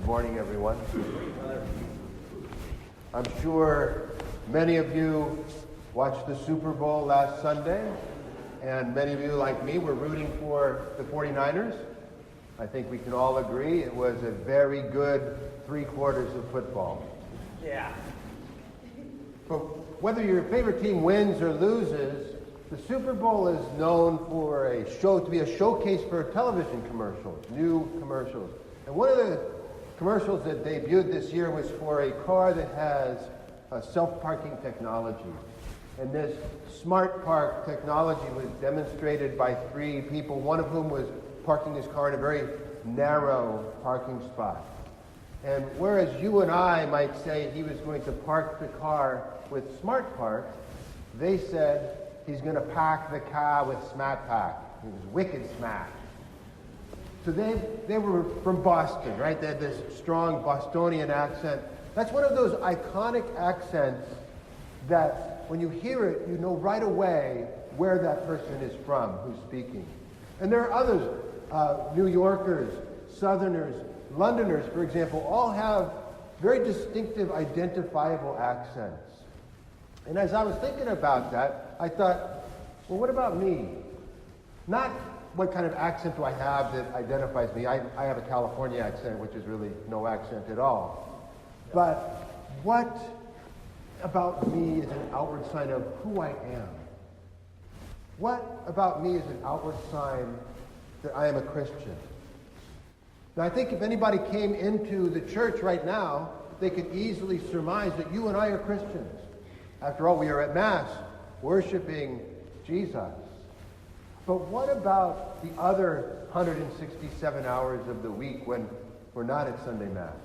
Good morning, everyone. I'm sure many of you watched the Super Bowl last Sunday, and many of you, like me, were rooting for the 49ers. I think we can all agree it was a very good 3 quarters of football. Yeah. But whether your favorite team wins or loses, the Super Bowl is known to be a showcase for television commercials, new commercials. And one of the commercials that debuted this year was for a car that has self-parking technology. And this smart park technology was demonstrated by 3 people, one of whom was parking his car in a very narrow parking spot. And whereas you and I might say he was going to park the car with Smart Park, they said he's going to pack the car with Smart Pack. It was wicked smart. So they were from Boston, right? They had this strong Bostonian accent. That's one of those iconic accents that when you hear it, you know right away where that person is from who's speaking. And there are others, New Yorkers, Southerners, Londoners, for example, all have very distinctive, identifiable accents. And as I was thinking about that, I thought, well, what about me? Not what kind of accent do I have that identifies me? I have a California accent, which is really no accent at all. But what about me is an outward sign of who I am? What about me is an outward sign that I am a Christian? Now, I think if anybody came into the church right now, they could easily surmise that you and I are Christians. After all, we are at Mass, worshiping Jesus. But what about the other 167 hours of the week when we're not at Sunday Mass?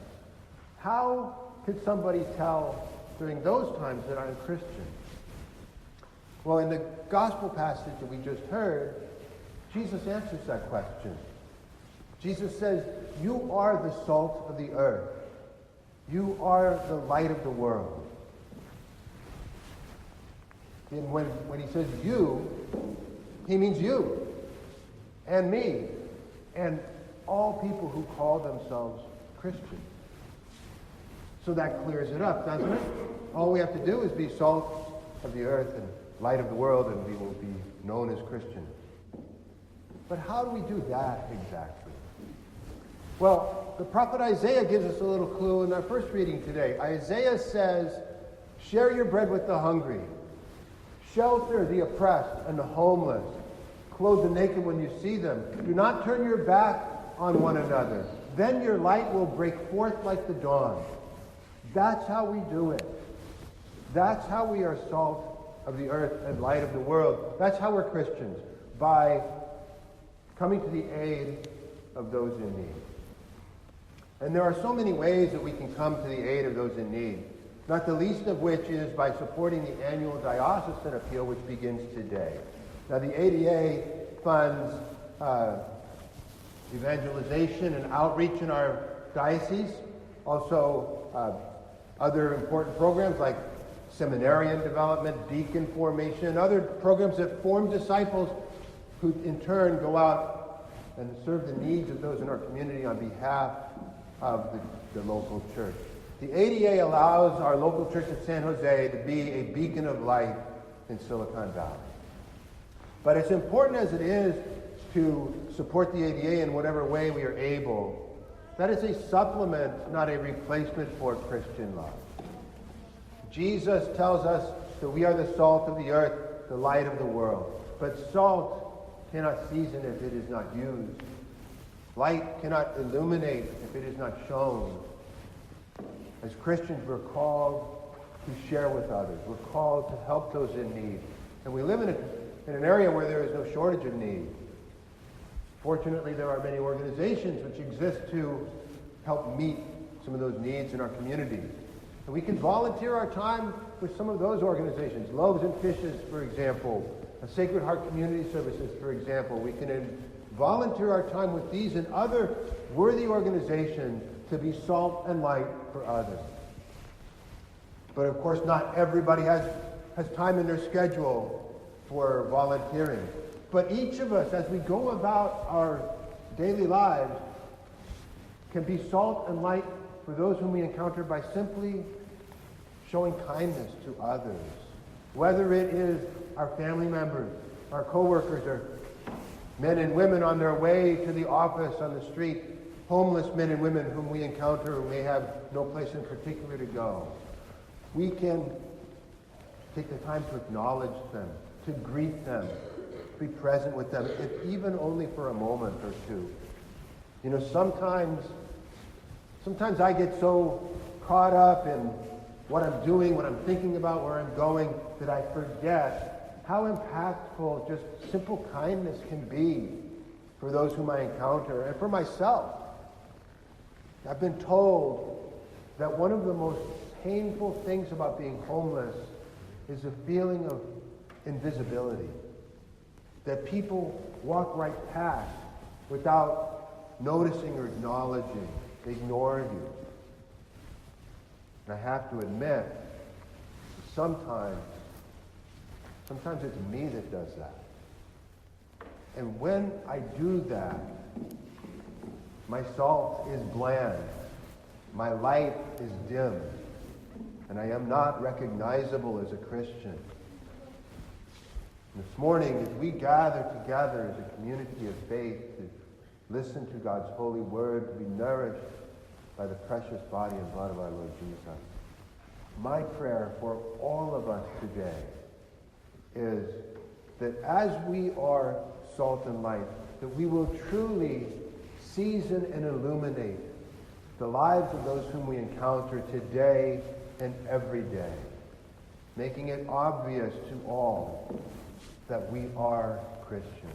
How could somebody tell during those times that I'm a Christian? Well, in the gospel passage that we just heard, Jesus answers that question. Jesus says, you are the salt of the earth. You are the light of the world. And when he says you, he means you and me and all people who call themselves Christians. So that clears it up, doesn't it? All we have to do is be salt of the earth and light of the world, and we will be known as Christians. But how do we do that exactly? Well, the prophet Isaiah gives us a little clue in our first reading today. Isaiah says, share your bread with the hungry. Shelter the oppressed and the homeless. Clothe the naked when you see them. Do not turn your back on one another. Then your light will break forth like the dawn. That's how we do it. That's how we are salt of the earth and light of the world. That's how we're Christians, by coming to the aid of those in need. And there are so many ways that we can come to the aid of those in need, not the least of which is by supporting the annual diocesan appeal, which begins today. Now, the ADA funds evangelization and outreach in our diocese, also other important programs like seminarian development, deacon formation, other programs that form disciples who in turn go out and serve the needs of those in our community on behalf of the local church. The ADA allows our local church at San Jose to be a beacon of light in Silicon Valley. But as important as it is to support the ADA in whatever way we are able, that is a supplement, not a replacement for Christian love. Jesus tells us that we are the salt of the earth, the light of the world. But salt cannot season if it is not used. Light cannot illuminate if it is not shown. As Christians, we're called to share with others. We're called to help those in need. And we live in an area where there is no shortage of need. Fortunately, there are many organizations which exist to help meet some of those needs in our communities. And we can volunteer our time with some of those organizations. Loaves and Fishes, for example. Sacred Heart Community Services, for example. We can volunteer our time with these and other worthy organizations to be salt and light for others. But of course, not everybody has time in their schedule for volunteering. But each of us, as we go about our daily lives, can be salt and light for those whom we encounter by simply showing kindness to others. Whether it is our family members, our co-workers, or men and women on their way to the office, on the street, homeless men and women whom we encounter who may have no place in particular to go. We can take the time to acknowledge them, to greet them, to be present with them, if even only for a moment or two. You know, sometimes I get so caught up in what I'm doing, what I'm thinking about, where I'm going, that I forget how impactful just simple kindness can be for those whom I encounter and for myself. I've been told that one of the most painful things about being homeless is a feeling of invisibility. That people walk right past without noticing or acknowledging. They ignore you. And I have to admit, sometimes it's me that does that. And when I do that, my salt is bland, my light is dim, and I am not recognizable as a Christian. This morning, as we gather together as a community of faith to listen to God's holy word, to be nourished by the precious body and blood of our Lord Jesus, my prayer for all of us today is that as we are salt and light, that we will truly season and illuminate the lives of those whom we encounter today and every day, making it obvious to all that we are Christians.